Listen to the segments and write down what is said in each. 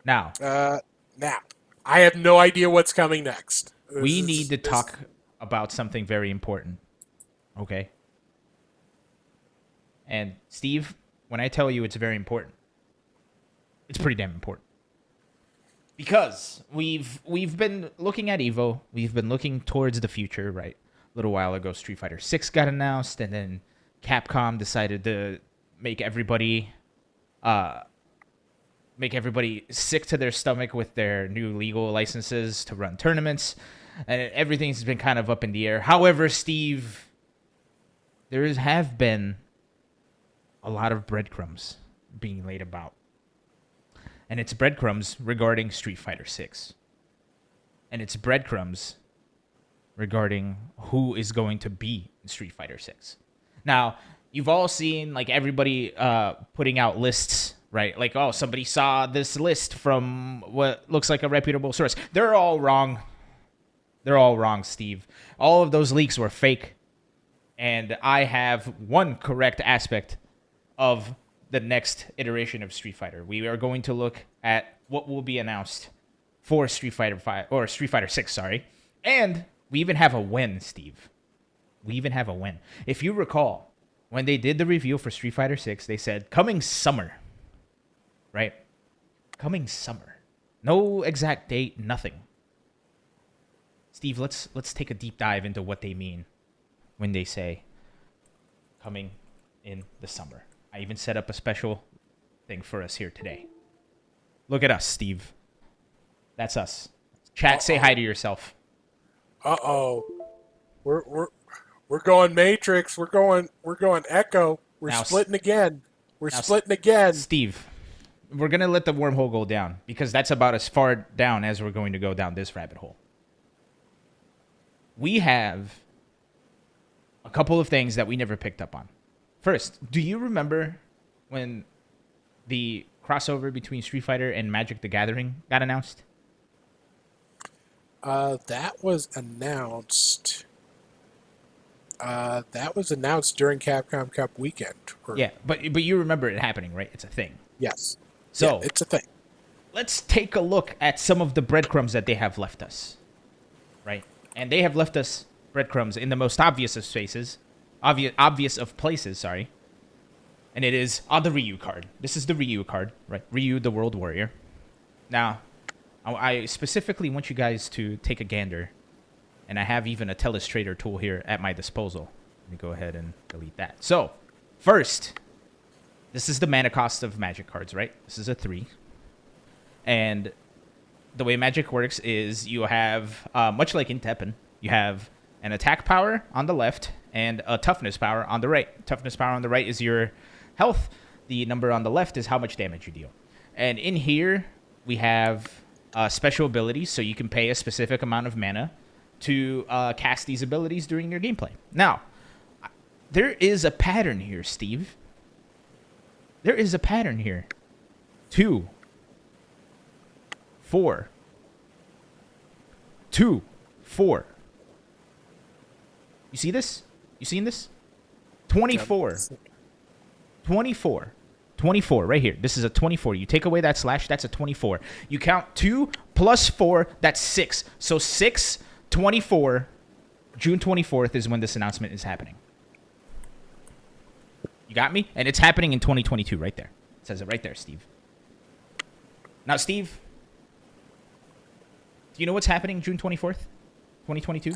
Now, Now, I have no idea what's coming next. we need to This talk about something very important, okay? And Steve, when I tell you it's very important, it's pretty damn important. Because we've been looking at Evo, we've been looking towards the future, right? A little while ago, Street Fighter 6 got announced, and then Capcom decided to make everybody uh, make everybody sick to their stomach with their new legal licenses to run tournaments, and everything's been kind of up in the air. However, Steve, have been a lot of breadcrumbs being laid about, and it's breadcrumbs regarding Street Fighter 6, and it's breadcrumbs regarding who is going to be in Street Fighter 6. Now, you've all seen like everybody putting out lists, right? Like, oh, somebody saw this list from what looks like a reputable source. They're all wrong. They're all wrong, Steve. All of those leaks were fake. And I have one correct aspect of the next iteration of Street Fighter. We are going to look at what will be announced for Street Fighter 5 or Street Fighter 6, sorry. And we even have a win, Steve. We even have a win. If you recall, when they did the review for Street Fighter 6, they said coming summer. Right? Coming summer. No exact date, nothing. Steve, let's take a deep dive into what they mean when they say coming in the summer. I even set up a special thing for us here today. Look at us, Steve. That's us. Chat, say hi to yourself. Uh-oh. We're we're going Matrix. We're going Echo. We're Now, splitting again. We're now, splitting again. Steve, we're going to let the wormhole go down because that's about as far down as we're going to go down this rabbit hole. We have a couple of things that we never picked up on. First, do you remember when the crossover between Street Fighter and Magic the Gathering got announced? That was announced. That was announced during Capcom Cup weekend. Yeah, but you remember it happening, right? It's a thing. Yes. Yeah, So it's a thing. let's take a look at some of the breadcrumbs that they have left us, right? And they have left us breadcrumbs in the most obvious of spaces, obvious of places, sorry. And it is on the Ryu card. This is the Ryu card, right? Ryu, the World Warrior. Now, I specifically want you guys to take a gander, and I have even a telestrator tool here at my disposal. Let me go ahead and delete that. So, first, this is the mana cost of Magic cards, right? This is a 3. And the way Magic works is you have, much like in Teppen, you have an attack power on the left and a toughness power on the right. Toughness power on the right is your health. The number on the left is how much damage you deal. And in here, we have special abilities, so you can pay a specific amount of mana to cast these abilities during your gameplay. Now, there is a pattern here, Steve. There is a pattern here. 2, 4, 2, 4. You see this? You seen this? 24. 24. 24 right here. This is a 24. You take away that slash, that's a 24. You count 2 plus 4, that's 6. So 6, 24, June 24th is when this announcement is happening. You got me? And it's happening in 2022 right there. It says it right there, Steve. Now, Steve, do you know what's happening June 24th, 2022?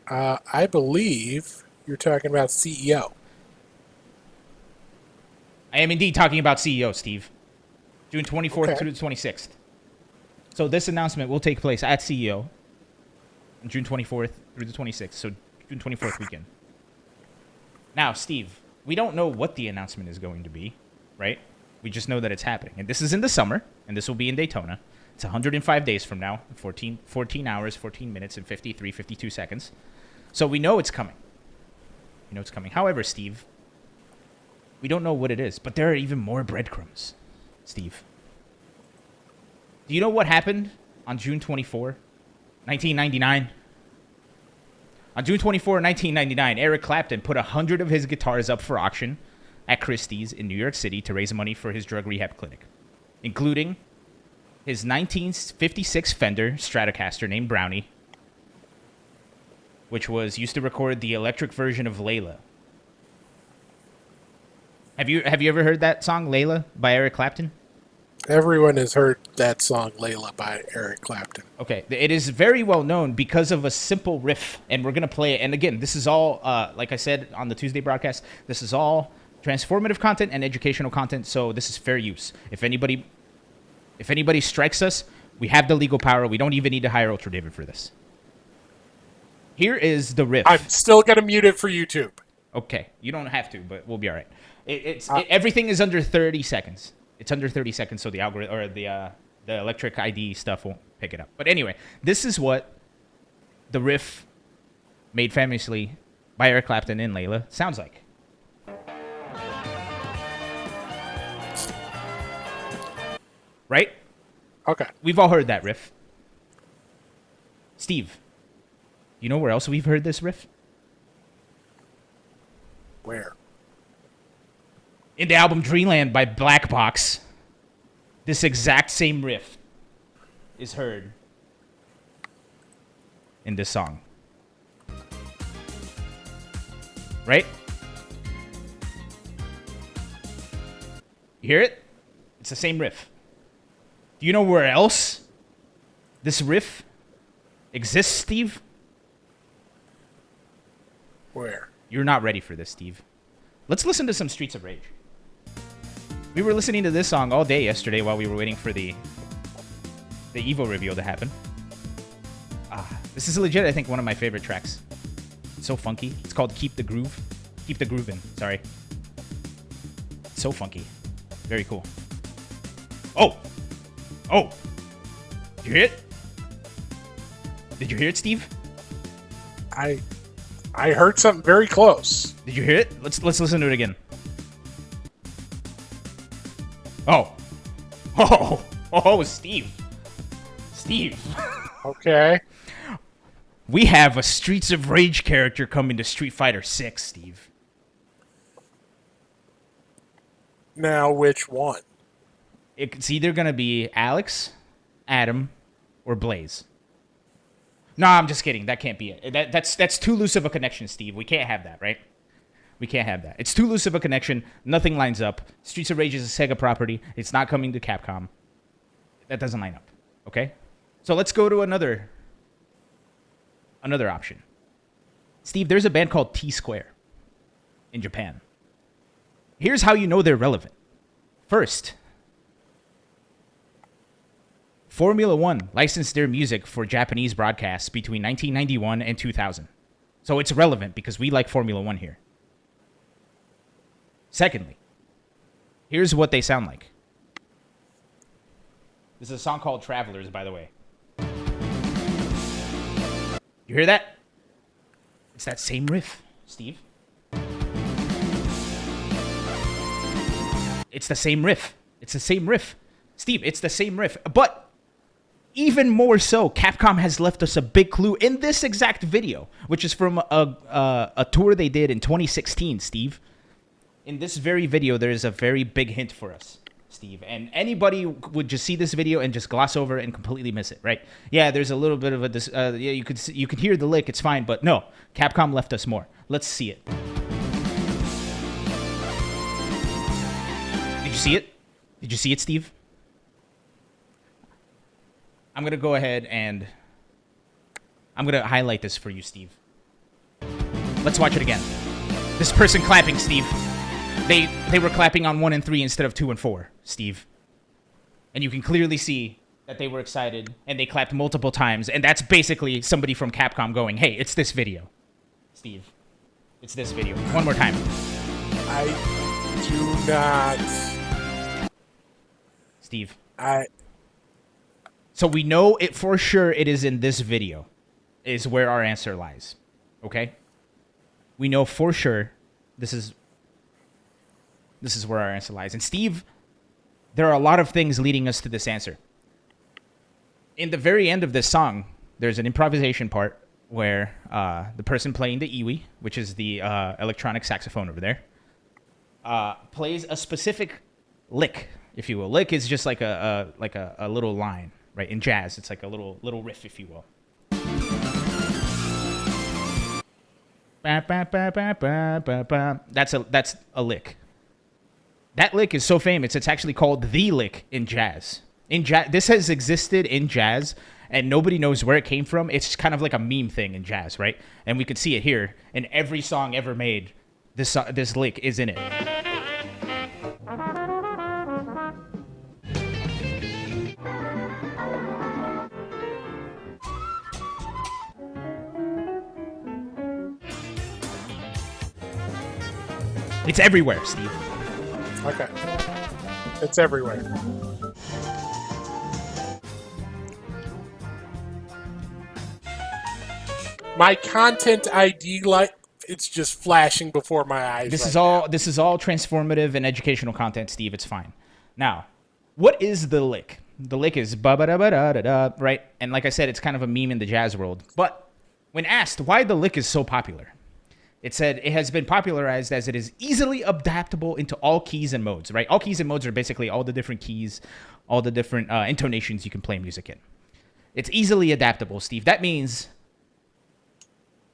I believe you're talking about CEO. I am indeed talking about CEO, Steve. June 24th through the 26th. So this announcement will take place at CEO on June 24th through the 26th. So June 24th weekend. Now, Steve, we don't know what the announcement is going to be, right? We just know that it's happening. And this is in the summer, and this will be in Daytona. It's 105 days from now, 14 hours, 14 minutes, and 52 seconds. So we know it's coming. We know it's coming. However, Steve, we don't know what it is, but there are even more breadcrumbs, Steve. Do you know what happened on June 24, 1999? On June 24, 1999, Eric Clapton put 100 of his guitars up for auction at Christie's in New York City to raise money for his drug rehab clinic, including his 1956 Fender Stratocaster named Brownie, which was used to record the electric version of Layla. Have you ever heard that song Layla by Eric Clapton? Everyone has heard that song Layla by Eric Clapton. Okay, it is very well known because of a simple riff, and we're going to play it. And again, this is all, like I said on the Tuesday broadcast, this is all transformative content and educational content, so this is fair use. If anybody strikes us, we have the legal power. We don't even need to hire Ultra David for this. Here is the riff. I'm still going to mute it for YouTube. Okay, you don't have to, but we'll be all right. Everything is under 30 seconds. It's under 30 seconds, so the algorithm or the electric ID stuff won't pick it up. But anyway, this is what the riff made famously by Eric Clapton in Layla sounds like. Right? Okay. We've all heard that riff. Steve, you know where else we've heard this riff? Where? In the album Dreamland by Black Box, this exact same riff is heard in this song. Right? You hear it? It's the same riff. Do you know where else this riff exists, Steve? Where? You're not ready for this, Steve. Let's listen to some Streets of Rage. We were listening to this song all day yesterday while we were waiting for the Evo reveal to happen. This is legit, I think, one of my favorite tracks. It's so funky. It's called Keep the Groove. Keep the Groove in, sorry. It's so funky. Very cool. Oh! Did you hear it? Did you hear it, Steve? I heard something very close. Did you hear it? Let's listen to it again. Oh, Steve. Okay. We have a Streets of Rage character coming to Street Fighter 6, Steve. Now, which one? It's either going to be Alex, Adam, or Blaze. No, I'm just kidding. That can't be it. That's too loose of a connection, Steve. We can't have that, right? We can't have that. It's too loose of a connection. Nothing lines up. Streets of Rage is a Sega property. It's not coming to Capcom. That doesn't line up. Okay? So let's go to another option. Steve, there's a band called T-Square in Japan. Here's how you know they're relevant. First, Formula One licensed their music for Japanese broadcasts between 1991 and 2000. So it's relevant because we like Formula One here. Secondly, here's what they sound like. This is a song called Travelers, by the way. You hear that? It's that same riff, Steve. It's the same riff. Steve, it's the same riff. But even more so, Capcom has left us a big clue in this exact video, which is from a tour they did in 2016, Steve. In this very video, there is a very big hint for us, Steve. And anybody would just see this video and just gloss over it and completely miss it, right? Yeah, there's a little bit of a... you could hear the lick, it's fine, but no. Capcom left us more. Let's see it. Did you see it? Did you see it, Steve? I'm going to go ahead and I'm going to highlight this for you, Steve. Let's watch it again. This person clapping, Steve. They were clapping on 1 and 3 instead of 2 and 4, Steve. And you can clearly see that they were excited and they clapped multiple times. And that's basically somebody from Capcom going, hey, it's this video, Steve. It's this video. One more time. I do not. Steve. So we know it for sure it is in this video is where our answer lies. Okay? We know for sure this is where our answer lies. And Steve, there are a lot of things leading us to this answer. In the very end of this song, there's an improvisation part where the person playing the iwi, which is the electronic saxophone over there, plays a specific lick if you will. Lick is just like a little line, right? In jazz, it's like a little riff, if you will. That's a lick. That lick is so famous, it's actually called the lick in jazz. In jazz, this has existed in jazz, and nobody knows where it came from. It's kind of like a meme thing in jazz, right? And we could see it here in every song ever made. This lick is in it. It's everywhere, Steve. Okay. It's everywhere. My content ID light, it's just flashing before my eyes. This is all transformative and educational content, Steve. It's fine. Now, what is the lick? The lick is ba ba da ba da da da, right? And like I said, it's kind of a meme in the jazz world. But when asked why the lick is so popular, it said it has been popularized as it is easily adaptable into all keys and modes, right? All keys and modes are basically all the different keys, all the different intonations you can play music in. It's easily adaptable, Steve. That means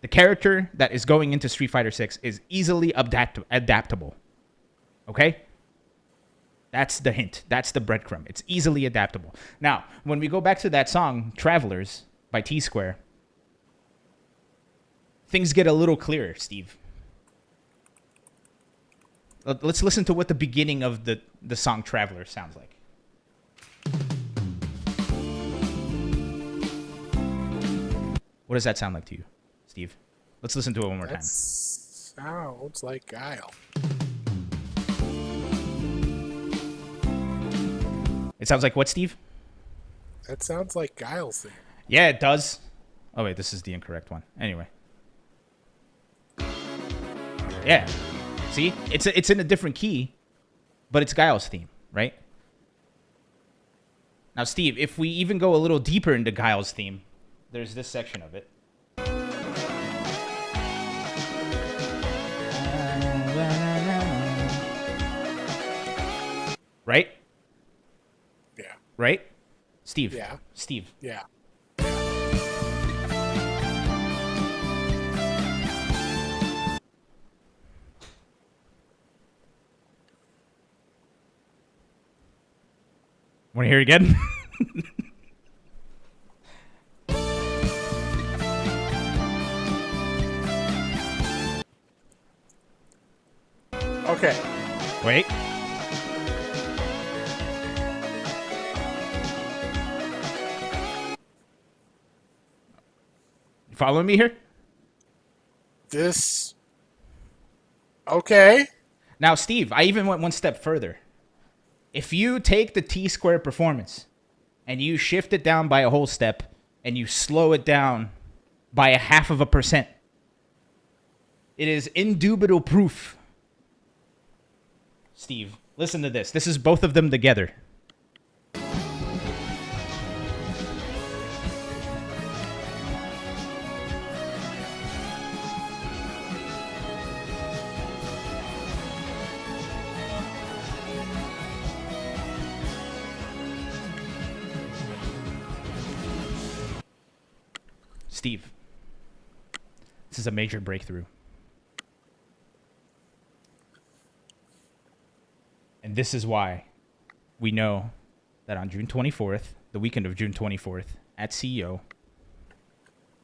the character that is going into Street Fighter 6 is easily adaptable. Okay? That's the hint. That's the breadcrumb. It's easily adaptable. Now, when we go back to that song, Travelers by T-Square, things get a little clearer, Steve. Let's listen to what the beginning of the song Travelers sounds like. What does that sound like to you, Steve? Let's listen to it one more time. Sounds like Guile. It sounds like what, Steve? That sounds like Guile's thing. Yeah, it does. Oh, wait, this is the incorrect one. Anyway. Yeah. See? It's in a different key, but it's Guile's theme, right? Now, Steve, if we even go a little deeper into Guile's theme, there's this section of it. Right? Yeah. Right? Steve. Yeah. Steve. Yeah. Want to hear it again? Okay. Wait. You following me here? This. Okay. Now, Steve, I even went one step further. If you take the T-Square performance and you shift it down by a whole step and you slow it down by 0.5%, it is indubitable proof. Steve, listen to this. This is both of them together. Steve, this is a major breakthrough. And this is why we know that on June 24th, the weekend of June 24th, at CEO,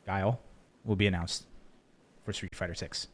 Guile will be announced for Street Fighter 6.